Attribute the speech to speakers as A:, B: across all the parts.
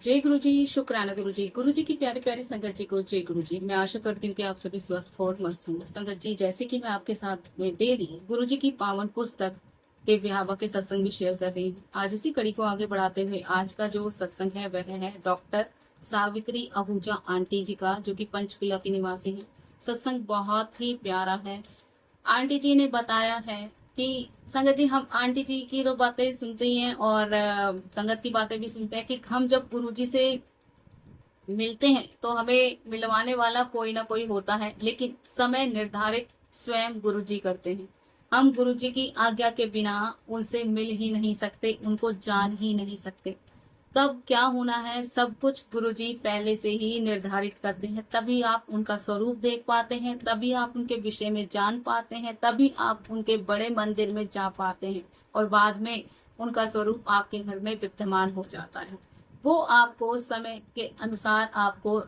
A: जय गुरु जी। शुक्राना गुरु जी। गुरु जी की प्यारी प्यारी संगत जी को जय गुरु जी। मैं आशा करती हूँ कि आप सभी स्वस्थ और मस्त होंगे। संगत जी, जैसे कि मैं आपके साथ में डेली गुरु जी की पावन पुस्तक दिव्य हवा के सत्संग भी शेयर कर रही हूँ। आज उसी कड़ी को आगे बढ़ाते हुए आज का जो सत्संग है वह है डॉक्टर सावित्री आहूजा आंटी जी का, जो कि पंचकुला की निवासी है। सत्संग बहुत ही प्यारा है। आंटी जी ने बताया है कि संगत जी, हम आंटी जी की तो बातें सुनते ही हैं और संगत की बातें भी सुनते हैं कि हम जब गुरु जी से मिलते हैं तो हमें मिलवाने वाला कोई ना कोई होता है, लेकिन समय निर्धारित स्वयं गुरु जी करते हैं। हम गुरु जी की आज्ञा के बिना उनसे मिल ही नहीं सकते, उनको जान ही नहीं सकते। कब क्या होना है सब कुछ गुरुजी पहले से ही निर्धारित करते हैं। तभी आप उनका स्वरूप देख पाते हैं, तभी आप उनके विषय में जान पाते हैं, तभी आप उनके बड़े मंदिर में जा पाते हैं और बाद में उनका स्वरूप आपके घर में विद्यमान हो जाता है। वो आपको समय के अनुसार आपको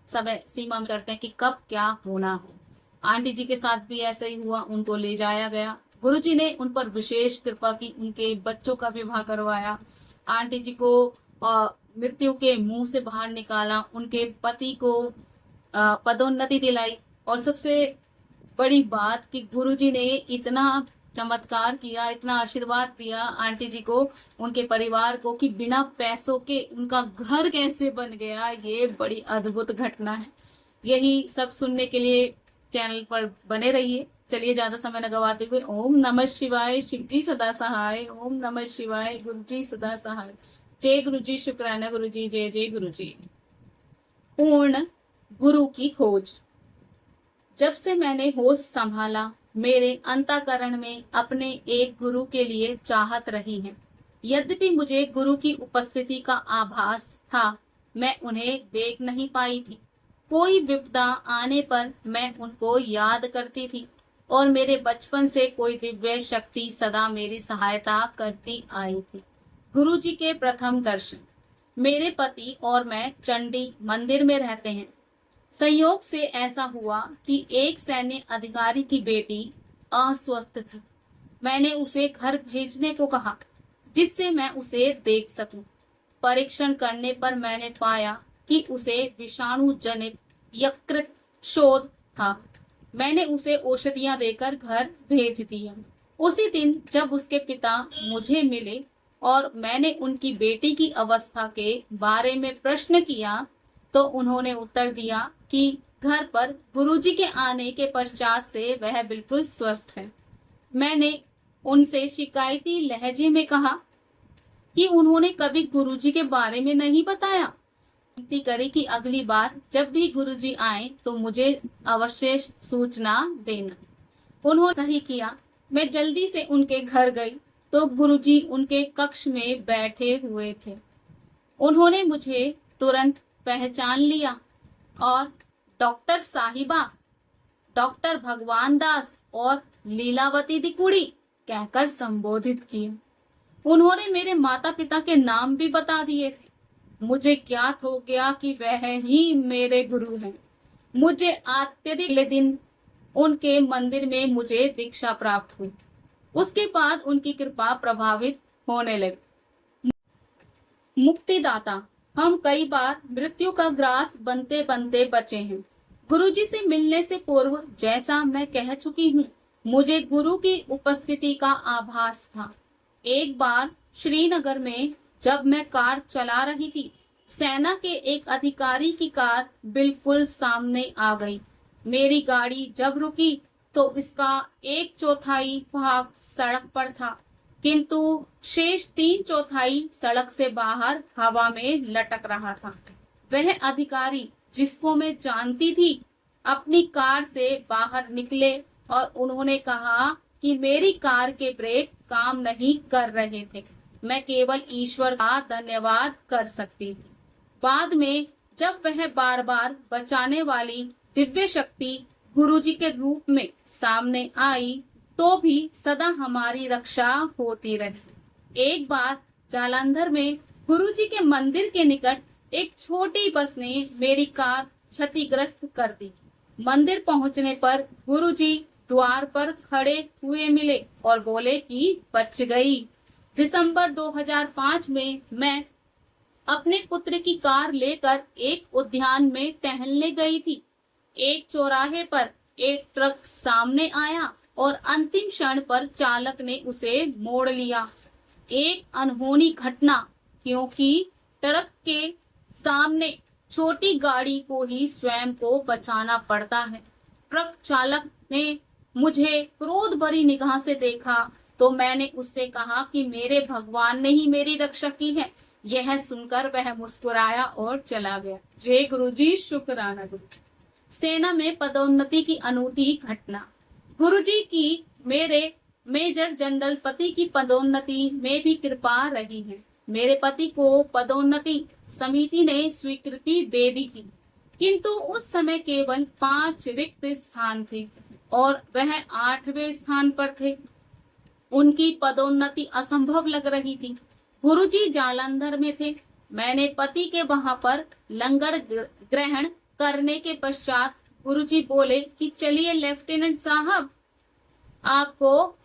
A: समय सीमा में करते हैं कि कब क्या होना है। आंटी जी के साथ भी ऐसा ही हुआ, उनको ले जाया गया। गुरुजी ने उन पर विशेष कृपा की, उनके बच्चों का विवाह करवाया। आंटी जी को मृत्यु के मुंह से बाहर निकाला, उनके पति को पदोन्नति दिलाई। और सबसे बड़ी बात कि गुरुजी ने इतना चमत्कार किया, इतना आशीर्वाद दिया आंटी जी को, उनके परिवार को, कि बिना पैसों के उनका घर कैसे बन गया, ये बड़ी अद्भुत घटना है। यही सब सुनने के लिए चैनल पर बने रहिए। चलिए ज्यादा समय न गवाते हुए, ओम नमः शिवाय, शिव जी सदा सहाय। ओम नमः शिवाय, गुरु जी सदा सहाय। जय गुरु जी। शुक्राना गुरु जी। जय जय गुरु जी। पूर्ण गुरु की खोज। जब से मैंने होश संभाला, मेरे अंतःकरण में अपने एक गुरु के लिए चाहत रही है। यद्यपि मुझे गुरु की उपस्थिति का आभास था, मैं उन्हें देख नहीं पाई थी। कोई विपदा आने पर मैं उनको याद करती थी और मेरे बचपन से कोई दिव्य शक्ति सदा मेरी सहायता करती आई थी। गुरु जी के प्रथम दर्शन। मेरे पति और मैं चंडी मंदिर में रहते हैं। संयोग से ऐसा हुआ कि एक सैन्य अधिकारी की बेटी अस्वस्थ थी। मैंने उसे घर भेजने को कहा, जिससे मैं उसे देख सकूं। परीक्षण करने पर मैंने पाया कि उसे विषाणु जनित यकृत शोथ था। मैंने उसे औषधियां देकर घर भेज दिया। उसी दिन जब उसके पिता मुझे मिले और मैंने उनकी बेटी की अवस्था के बारे में प्रश्न किया, तो उन्होंने उत्तर दिया कि घर पर गुरुजी के आने के पश्चात से वह बिल्कुल स्वस्थ है। मैंने उनसे शिकायती लहजे में कहा कि उन्होंने कभी गुरुजी के बारे में नहीं बताया। विनती करी कि अगली बार जब भी गुरुजी आए तो मुझे अवश्य सूचना देना। उन्होंने सही किया। मैं जल्दी से उनके घर गई तो गुरुजी उनके कक्ष में बैठे हुए थे। उन्होंने मुझे तुरंत पहचान लिया और डॉक्टर साहिबा, डॉक्टर भगवान दास और लीलावती दी कुड़ी कहकर संबोधित किया। उन्होंने मेरे माता पिता के नाम भी बता दिए थे। मुझे ज्ञात हो गया कि वह ही मेरे गुरु हैं। मुझे अत्यधिक दिन उनके मंदिर में मुझे दीक्षा प्राप्त हुई। उसके बाद उनकी कृपा प्रभावित होने लगी। मुक्तिदाता। हम कई बार मृत्यु का ग्रास बनते बनते बचे हैं। गुरुजी से मिलने से पूर्व, जैसा मैं कह चुकी हूँ, मुझे गुरु की उपस्थिति का आभास था। एक बार श्रीनगर में जब मैं कार चला रही थी, सेना के एक अधिकारी की कार बिल्कुल सामने आ गई। मेरी गाड़ी जब रुकी तो इसका 1/4 भाग सड़क पर था, किंतु शेष 3/4 सड़क से बाहर हवा में लटक रहा था। वह अधिकारी, जिसको मैं जानती थी, अपनी कार से बाहर निकले और उन्होंने कहा कि मेरी कार के ब्रेक काम नहीं कर रहे थे। मैं केवल ईश्वर का धन्यवाद कर सकती थी। बाद में जब वह बार बार बचाने वाली दिव्य शक्ति गुरुजी के रूप में सामने आई, तो भी सदा हमारी रक्षा होती रही। एक बार जालंधर में गुरुजी के मंदिर के निकट एक छोटी बस ने मेरी कार क्षतिग्रस्त कर दी। मंदिर पहुंचने पर गुरुजी द्वार पर खड़े हुए मिले और बोले कि बच गई। दिसंबर 2005 में मैं अपने पुत्र की कार लेकर एक उद्यान में टहलने गई थी। एक चौराहे पर एक ट्रक सामने आया और अंतिम क्षण पर चालक ने उसे मोड़ लिया। एक अनहोनी घटना, क्योंकि ट्रक के सामने छोटी गाड़ी को ही स्वयं को बचाना पड़ता है। ट्रक चालक ने मुझे क्रोध भरी निगाह से देखा तो मैंने उससे कहा कि मेरे भगवान ने ही मेरी रक्षा की है। यह सुनकर वह मुस्कुराया और चला गया। जय गुरुजी, शुक्राना गुरुजी। सेना में पदोन्नति की अनूठी घटना। गुरुजी की मेरे मेजर जनरल पति की पदोन्नति में भी कृपा रही है। मेरे पति को पदोन्नति समिति ने स्वीकृति दे दी थी, किंतु उस समय केवल 5 रिक्त स्थान थे और वह 8वें स्थान पर थे। उनकी पदोन्नति असंभव लग रही थी। गुरुजी जालंधर में थे। मैंने पति के वहां पर लंगर ग्रहण करने के पश्चात गुरुजी बोले कि चलिए लेफ्टिनेंट साहब, आपको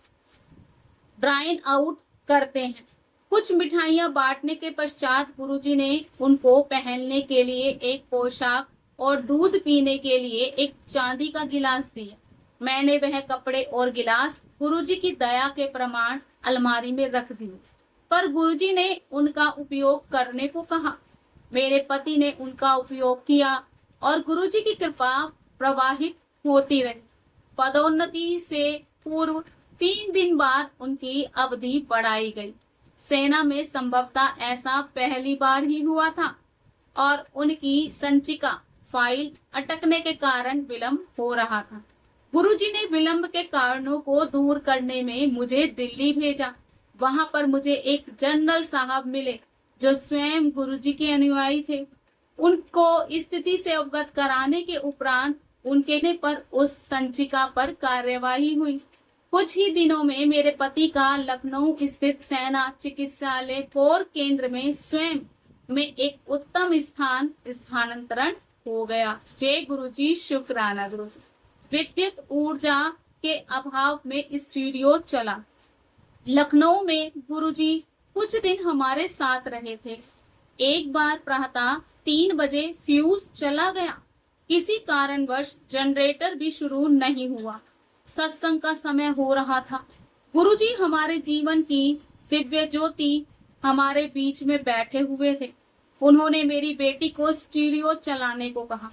A: ड्राइन आउट करते हैं। कुछ मिठाइयां बांटने के पश्चात गुरुजी ने उनको पहनने के लिए एक पोशाक और दूध पीने के लिए एक चांदी का गिलास दिया। मैंने वह कपड़े और गिलास गुरुजी की दया के प्रमाण अलमारी में रख दिए, पर गुरुजी ने उनका उपयोग करने को कहा। मेरे पति ने उनका उपयोग किया और गुरुजी की कृपा प्रवाहित होती रही। पदोन्नति से पूर्व 3 दिन बाद उनकी अवधि बढ़ाई गई। सेना में संभवतः ऐसा पहली बार ही हुआ था और उनकी संचिका फाइल अटकने के कारण विलंब हो रहा था। गुरुजी ने विलंब के कारणों को दूर करने में मुझे दिल्ली भेजा। वहां पर मुझे एक जनरल साहब मिले जो स्वयं गुरुजी के अनुयायी थे। उनको स्थिति से अवगत कराने के उपरांत उनके पर उस संचिका पर कार्यवाही हुई। कुछ ही दिनों में मेरे पति का लखनऊ स्थित सेना चिकित्सालय कोर केंद्र में स्वयं में एक उत्तम स्थानांतरण हो गया। जय गुरुजी, शुक्राना गुरुजी। विद्युत ऊर्जा के अभाव में स्टूडियो चला। लखनऊ में गुरुजी कुछ दिन हमारे साथ रहे थे। एक बार प्रातः 3 बजे फ्यूज चला गया। किसी कारणवश जनरेटर भी शुरू नहीं हुआ। सत्संग का समय हो रहा था। गुरुजी हमारे जीवन की दिव्य ज्योति हमारे बीच में बैठे हुए थे। उन्होंने मेरी बेटी को स्टीरियो चलाने को कहा।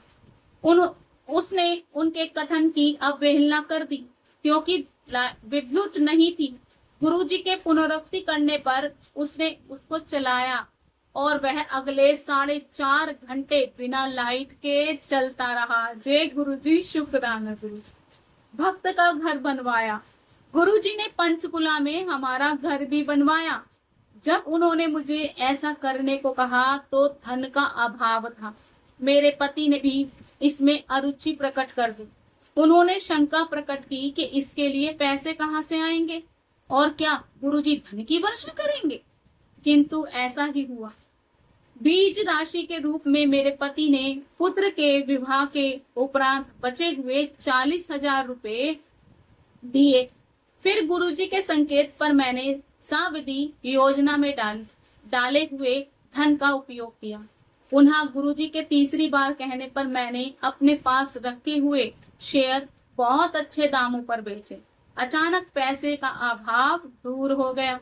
A: उसने उनके कथन की अवहेलना कर दी, क्योंकि विद्युत नहीं थी। गुरुजी के पुनरुक्ति करने पर उसने उसको चलाया और वह अगले 4.5 घंटे बिना लाइट के चलता रहा। जय गुरुजी, शुक्राना गुरुजी। भक्त का घर बनवाया। गुरुजी ने पंचकुला में हमारा घर भी बनवाया। जब उन्होंने मुझे ऐसा करने को कहा तो धन का अभाव था। मेरे पति ने भी इसमें अरुचि प्रकट कर दी। उन्होंने शंका प्रकट की कि इसके लिए पैसे कहाँ से आएंगे और क्या गुरुजी धन की वर्षा करेंगे। किंतु ऐसा ही हुआ। बीज राशि के रूप में मेरे पति ने पुत्र के विवाह के उपरांत बचे हुए 40,000 रुपए दिए। फिर गुरुजी के संकेत पर मैंने सावधि योजना में डाले हुए धन का उपयोग किया। पुनः गुरुजी के तीसरी बार कहने पर मैंने अपने पास रखे हुए शेयर बहुत अच्छे दामों पर बेचे। अचानक पैसे का अभाव दूर हो गया।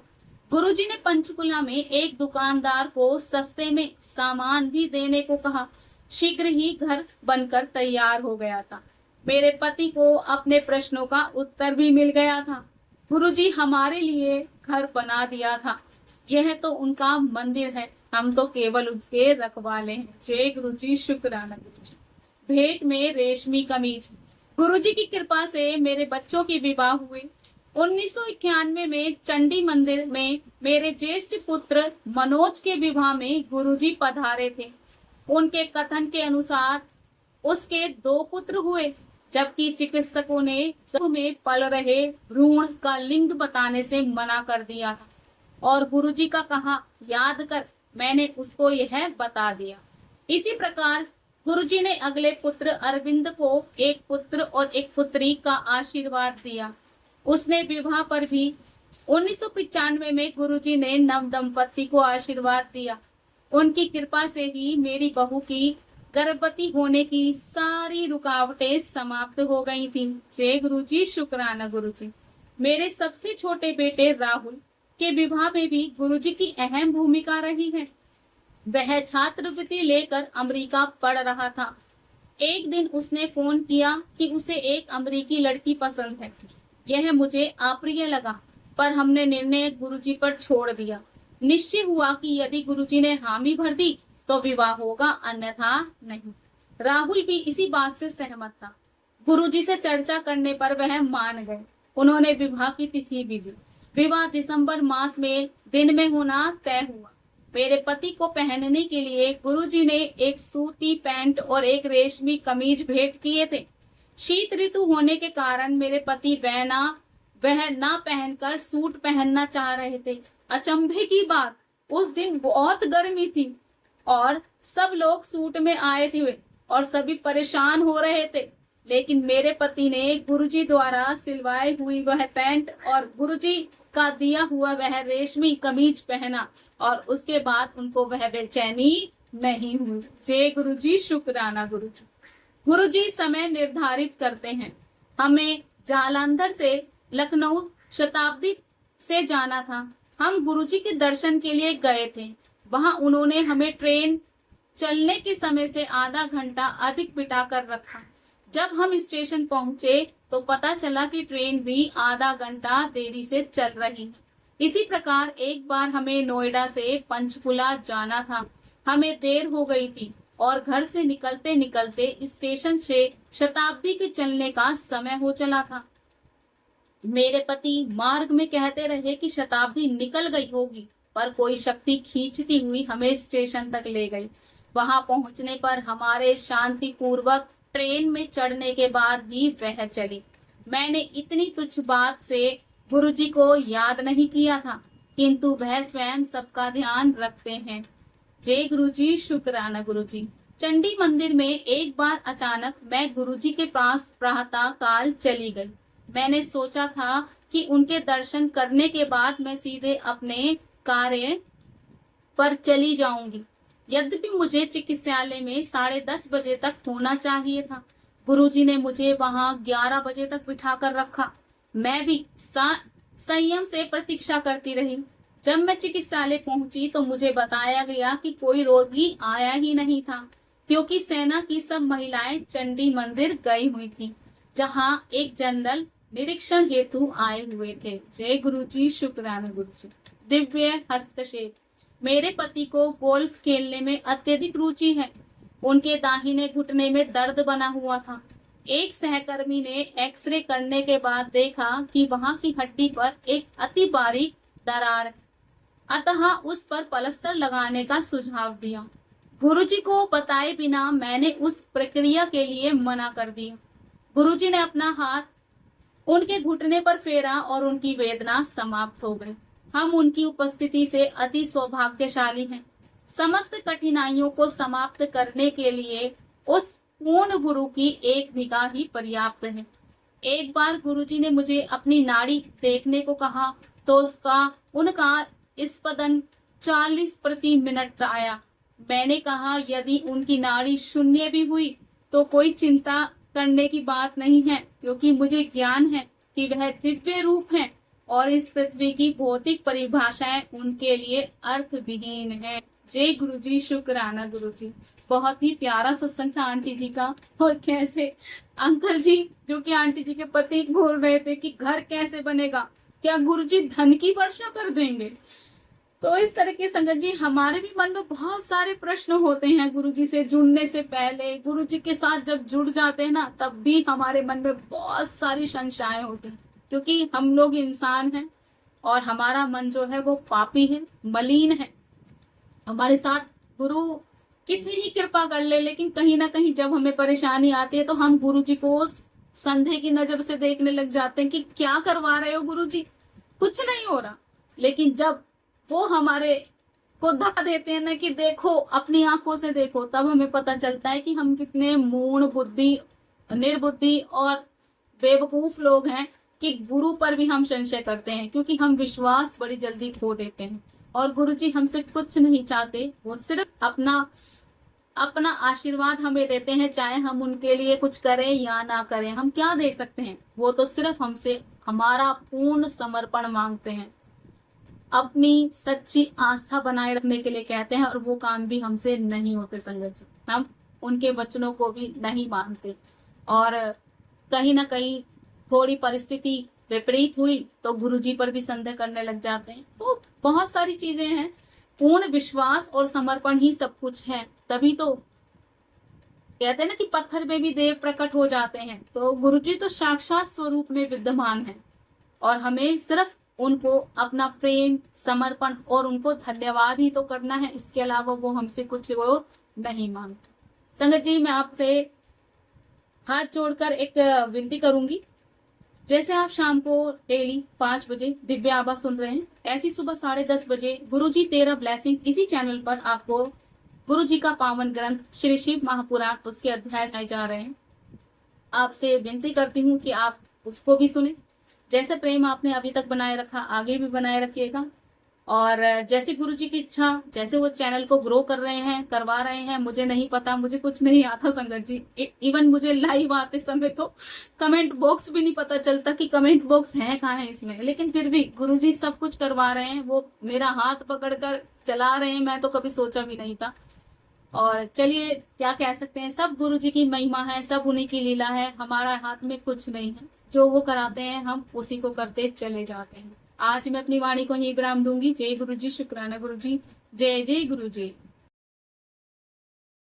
A: गुरुजी ने पंचकुला में एक दुकानदार को सस्ते में सामान भी देने को कहा। शीघ्र ही घर बनकर तैयार हो गया था। मेरे पति को अपने प्रश्नों का उत्तर भी मिल गया था। गुरुजी हमारे लिए घर बना दिया था। यह तो उनका मंदिर है, हम तो केवल उसके रखवाले हैं। जय गुरुजी, शुक्राना गुरुजी। भेंट में रेशमी कमीज। गुरुजी की कृपा से मेरे बच्चों की विवाह हुए। 1991 में चंडी मंदिर में मेरे ज्येष्ठ पुत्र मनोज के विवाह में गुरुजी पधारे थे। उनके कथन के अनुसार उसके 2 पुत्र हुए, जबकि चिकित्सकों ने में पल रहे भ्रूण का लिंग बताने से मना कर दिया था और गुरुजी का कहा याद कर मैंने उसको यह बता दिया। इसी प्रकार गुरुजी ने अगले पुत्र अरविंद को एक पुत्र और एक पुत्री का आशीर्वाद दिया। उसने विवाह पर भी 1995 में गुरुजी ने नव दंपति को आशीर्वाद दिया। उनकी कृपा से ही मेरी बहू की गर्भवती होने की सारी रुकावटें समाप्त हो गई थी। जय गुरु जी, शुक्राना गुरु जी। मेरे सबसे छोटे बेटे राहुल के विवाह में भी गुरु जी की अहम भूमिका रही है। वह छात्रवृत्ति लेकर अमेरिका पढ़ रहा था। एक दिन उसने फोन किया कि उसे एक अमेरिकी लड़की पसंद है। यह मुझे अप्रिय लगा, पर हमने निर्णय गुरुजी पर छोड़ दिया। निश्चय हुआ कि यदि गुरुजी ने हामी भर दी तो विवाह होगा, अन्यथा नहीं। राहुल भी इसी बात से सहमत था। गुरुजी से चर्चा करने पर वह मान गए। उन्होंने विवाह की तिथि भी दी। विवाह दिसंबर मास में दिन में होना तय हुआ। मेरे पति को पहनने के लिए गुरुजी ने एक सूती पैंट और एक रेशमी कमीज भेंट किए थे। शीत ऋतु होने के कारण मेरे पति वह ना पहनकर सूट पहनना चाह रहे थे। अचंभे की बात, उस दिन बहुत गर्मी थी और सब लोग सूट में आए थे और सभी परेशान हो रहे थे। लेकिन मेरे पति ने गुरुजी द्वारा सिलवाई हुई वह पैंट और गुरुजी का दिया हुआ वह रेशमी कमीज पहना और उसके बाद उनको वह बेचैनी नहीं हुई। जय गुरुजी, शुक्राना गुरुजी। गुरुजी समय निर्धारित करते हैं। हमें जालंधर से लखनऊ शताब्दी से जाना था। हम गुरुजी के दर्शन के लिए गए थे। वहां उन्होंने हमें ट्रेन चलने के समय से आधा घंटा अधिक बिठा कर रखा। जब हम स्टेशन पहुंचे तो पता चला कि ट्रेन भी आधा घंटा देरी से चल रही है। इसी प्रकार एक बार हमें नोएडा से पंचकुला जाना था। हमें देर हो गई थी और घर से निकलते निकलते स्टेशन से शताब्दी के चलने का समय हो चला था। मेरे पति मार्ग में कहते रहे कि शताब्दी निकल गई होगी, पर कोई शक्ति खींचती हुई हमें स्टेशन तक ले गई। वहां पहुंचने पर हमारे शांतिपूर्वक ट्रेन में चढ़ने के बाद ही वह चली। मैंने इतनी तुच्छ बात से गुरुजी को याद नहीं किया था, किंतु वह स्वयं सबका ध्यान रखते हैं। जय गुरुजी, शुक्राना गुरुजी। चंडी मंदिर में एक बार अचानक मैं गुरुजी के पास प्रातः काल चली गई। मैंने सोचा था कि उनके दर्शन करने के बाद मैं सीधे अपने कार्य पर चली जाऊंगी। यद्यपि मुझे चिकित्सालय में 10:30 बजे तक होना चाहिए था। गुरुजी ने मुझे वहां 11 बजे तक बिठा कर रखा। मैं भी संयम से प्रतीक्षा करती रही। जब मैं चिकित्सालय पहुंची तो मुझे बताया गया कि कोई रोगी आया ही नहीं था, क्योंकि सेना की सब महिलाएं चंडी मंदिर गई हुई थी, जहां एक जनरल निरीक्षण हेतु आए हुए थे। जय गुरुजी, शुक्राना गुरुजी। दिव्य हस्तक्षेप। मेरे पति को गोल्फ खेलने में अत्यधिक रुचि है। उनके दाहिने घुटने में दर्द बना हुआ था। एक सहकर्मी ने एक्सरे करने के बाद देखा कि वहां की हड्डी पर एक अति बारीक दरार है, अतः उस पर प्लास्टर लगाने का सुझाव दिया। गुरुजी को बताए बिना मैंने उस प्रक्रिया के लिए मना कर दिया। गुरुजी ने अपना हाथ उनके घुटने पर फेरा और उनकी वेदना समाप्त हो गई। हम उनकी उपस्थिति से अति सौभाग्यशाली हैं। समस्त कठिनाइयों को समाप्त करने के लिए उस पूर्ण गुरु की एक निगाह ही पर्याप्त है। एक बार गुरुजी ने मुझे अपनी नाड़ी देखने को कहा तो उनका स्पंदन 40 प्रति मिनट आया। मैंने कहा यदि उनकी नाड़ी शून्य भी हुई तो कोई चिंता करने की बात नहीं है, क्योंकि मुझे ज्ञान है कि वह दिव्य रूप है और इस पृथ्वी की भौतिक परिभाषाएं उनके लिए अर्थविहीन है। जय गुरुजी, शुक्राना गुरुजी। बहुत ही प्यारा सत्संग था आंटी जी का। और कैसे अंकल जी, जो कि आंटी जी के पति बोल रहे थे कि घर कैसे बनेगा, क्या गुरुजी धन की वर्षा कर देंगे। तो इस तरह के संगत जी, हमारे भी मन में बहुत सारे प्रश्न होते हैं गुरुजी से जुड़ने से पहले। गुरुजी के साथ जब जुड़ जाते हैं ना, तब भी हमारे मन में बहुत सारी शंकाएं होती हैं, क्योंकि हम लोग इंसान हैं और हमारा मन जो है वो पापी है, मलिन है। हमारे साथ गुरु कितनी ही कृपा कर ले, लेकिन कहीं ना कहीं जब हमें परेशानी आती है तो हम गुरुजी को संदेह की नजर से देखने लग जाते हैं कि क्या करवा रहे हो गुरुजी, कुछ नहीं हो रहा। लेकिन जब वो हमारे को धक्का देते हैं ना कि देखो, अपनी आंखों से देखो, तब हमें पता चलता है कि हम कितने मूढ़ बुद्धि, निर्बुद्धि और बेवकूफ लोग हैं कि गुरु पर भी हम संशय करते हैं, क्योंकि हम विश्वास बड़ी जल्दी खो देते हैं। और गुरुजी हमसे कुछ नहीं चाहते, वो सिर्फ अपना अपना आशीर्वाद हमें देते हैं, चाहे हम उनके लिए कुछ करें या ना करें। हम क्या दे सकते हैं, वो तो सिर्फ हमसे हमारा पूर्ण समर्पण मांगते हैं, अपनी सच्ची आस्था बनाए रखने के लिए कहते हैं, और वो काम भी हमसे नहीं होते संगत जी। हम उनके वचनों को भी नहीं मानते, और कहीं ना कहीं थोड़ी परिस्थिति विपरीत हुई तो गुरुजी पर भी संदेह करने लग जाते हैं। तो बहुत सारी चीजें हैं, पूर्ण विश्वास और समर्पण ही सब कुछ है। तभी तो कहते हैं ना कि पत्थर में भी देव प्रकट हो जाते हैं। तो गुरुजी तो साक्षात स्वरूप में विद्यमान है, और हमें सिर्फ उनको अपना प्रेम, समर्पण और उनको धन्यवाद ही तो करना है। इसके अलावा वो हमसे कुछ और नहीं मांगते। संगत जी, मैं आपसे हाथ जोड़कर एक विनती करूंगी। जैसे आप शाम को डेली 5 बजे दिव्य आभा सुन रहे हैं, ऐसी सुबह 10:30 बजे गुरुजी 13 ब्लेसिंग इसी चैनल पर आपको गुरुजी का पावन ग्रंथ श्री शिव महापुराण उसके अध्याय सुनाए जा रहे हैं। आपसे विनती करती हूँ कि आप उसको भी सुने। जैसे प्रेम आपने अभी तक बनाए रखा, आगे भी बनाए रखिएगा। और जैसे गुरुजी की इच्छा, जैसे वो चैनल को ग्रो कर रहे हैं, करवा रहे हैं, मुझे नहीं पता, मुझे कुछ नहीं आता संगत जी। इवन मुझे लाइव आते समय तो कमेंट बॉक्स भी नहीं पता चलता कि कमेंट बॉक्स है कहाँ है इसमें। लेकिन फिर भी गुरुजी सब कुछ करवा रहे हैं, वो मेरा हाथ पकड़कर चला रहे हैं, मैं तो कभी सोचा भी नहीं था। और चलिए, क्या कह सकते हैं, सब गुरुजी की महिमा है, सब उन्हीं की लीला है, हमारा हाथ में कुछ नहीं है। जो वो कराते हैं हम उसी को करते चले जाते हैं। आज मैं अपनी वाणी को ही विराम दूंगी। जय गुरुजी, शुक्राना गुरुजी, जय जय गुरुजी।